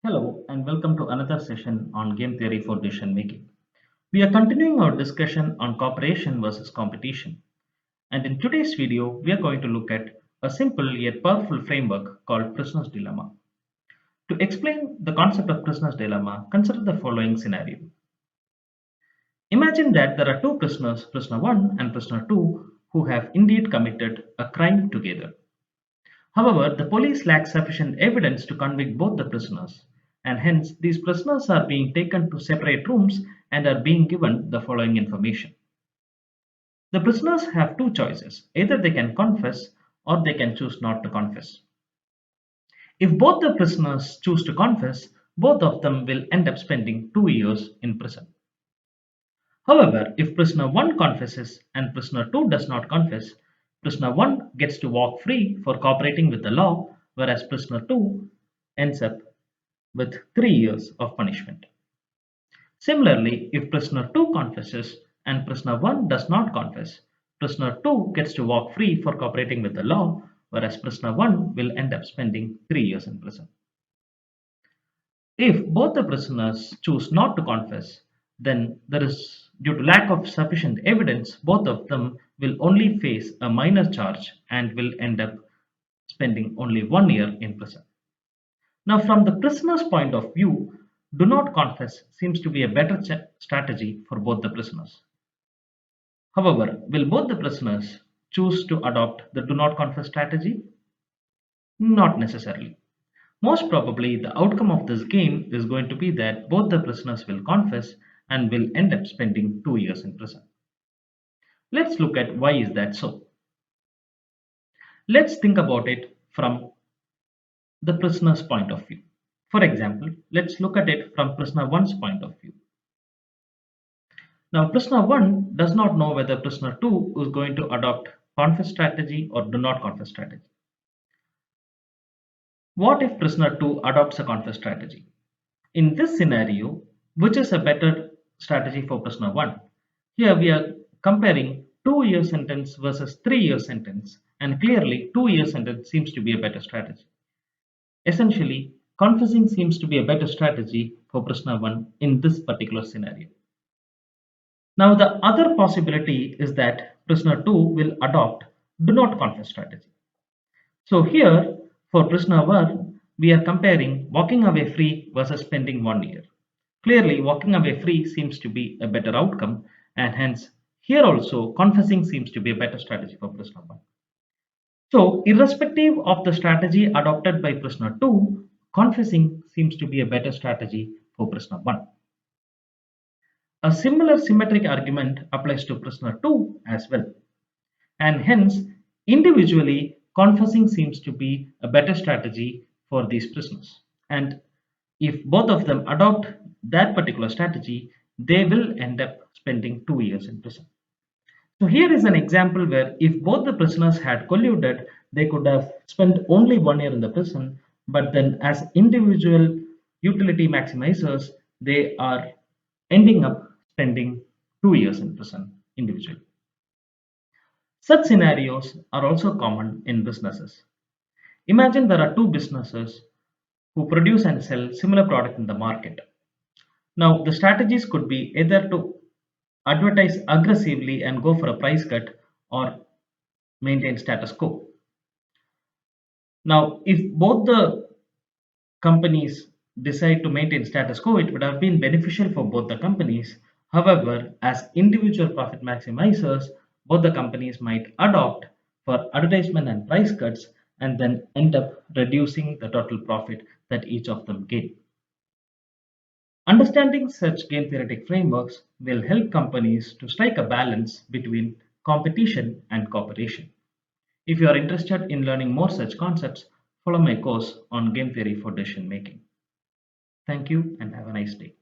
Hello and welcome to another session on game theory for decision making. We are continuing our discussion on cooperation versus competition. And in today's video, we are going to look at a simple yet powerful framework called prisoner's dilemma. To explain the concept of prisoner's dilemma, consider the following scenario. Imagine that there are two prisoners, prisoner 1 and prisoner 2, who have indeed committed a crime together. However, the police lack sufficient evidence to convict both the prisoners, and hence these prisoners are being taken to separate rooms and are being given the following information. The prisoners have two choices: either they can confess or they can choose not to confess. If both the prisoners choose to confess, both of them will end up spending 2 years in prison. However, if prisoner 1 confesses and prisoner 2 does not confess, prisoner 1 gets to walk free for cooperating with the law, whereas prisoner 2 ends up with 3 years of punishment. Similarly, if prisoner 2 confesses and prisoner 1 does not confess, prisoner 2 gets to walk free for cooperating with the law, whereas prisoner 1 will end up spending 3 years in prison. If both the prisoners choose not to confess, then due to lack of sufficient evidence, both of them will only face a minor charge and will end up spending only 1 year in prison. Now, from the prisoner's point of view, do not confess seems to be a better strategy for both the prisoners. However, will both the prisoners choose to adopt the do not confess strategy? Not necessarily. Most probably, the outcome of this game is going to be that both the prisoners will confess and will end up spending 2 years in prison. Let's look at why is that so. Let's think about it from the prisoner's point of view. For example, let's look at it from prisoner 1's point of view. Now, prisoner 1 does not know whether prisoner 2 is going to adopt confess strategy or do not confess strategy. What if prisoner 2 adopts a confess strategy? In this scenario, which is a better strategy for prisoner 1? Here we are comparing 2 year sentence versus 3 year sentence, and clearly 2 year sentence seems to be a better strategy. Essentially, confessing seems to be a better strategy for prisoner 1 in this particular scenario. Now, the other possibility is that prisoner 2 will adopt do not confess strategy. So here, for prisoner 1, we are comparing walking away free versus spending 1 year. Clearly, walking away free seems to be a better outcome, and hence, here also, confessing seems to be a better strategy for prisoner 1. So, irrespective of the strategy adopted by prisoner 2, confessing seems to be a better strategy for prisoner 1. A similar symmetric argument applies to prisoner 2 as well, and hence, individually, confessing seems to be a better strategy for these prisoners. And if both of them adopt that particular strategy, they will end up spending 2 years in prison. So here is an example where if both the prisoners had colluded, they could have spent only 1 year in the prison, but then as individual utility maximizers, they are ending up spending 2 years in prison individually. Such scenarios are also common in businesses. Imagine there are two businesses who produce and sell similar product in the market. Now, the strategies could be either to advertise aggressively and go for a price cut or maintain status quo. Now, if both the companies decide to maintain status quo, it would have been beneficial for both the companies. However, as individual profit maximizers, both the companies might adopt for advertisement and price cuts and then end up reducing the total profit that each of them gain. Understanding such game theoretic frameworks will help companies to strike a balance between competition and cooperation. If you are interested in learning more such concepts, follow my course on game theory for decision making. Thank you and have a nice day.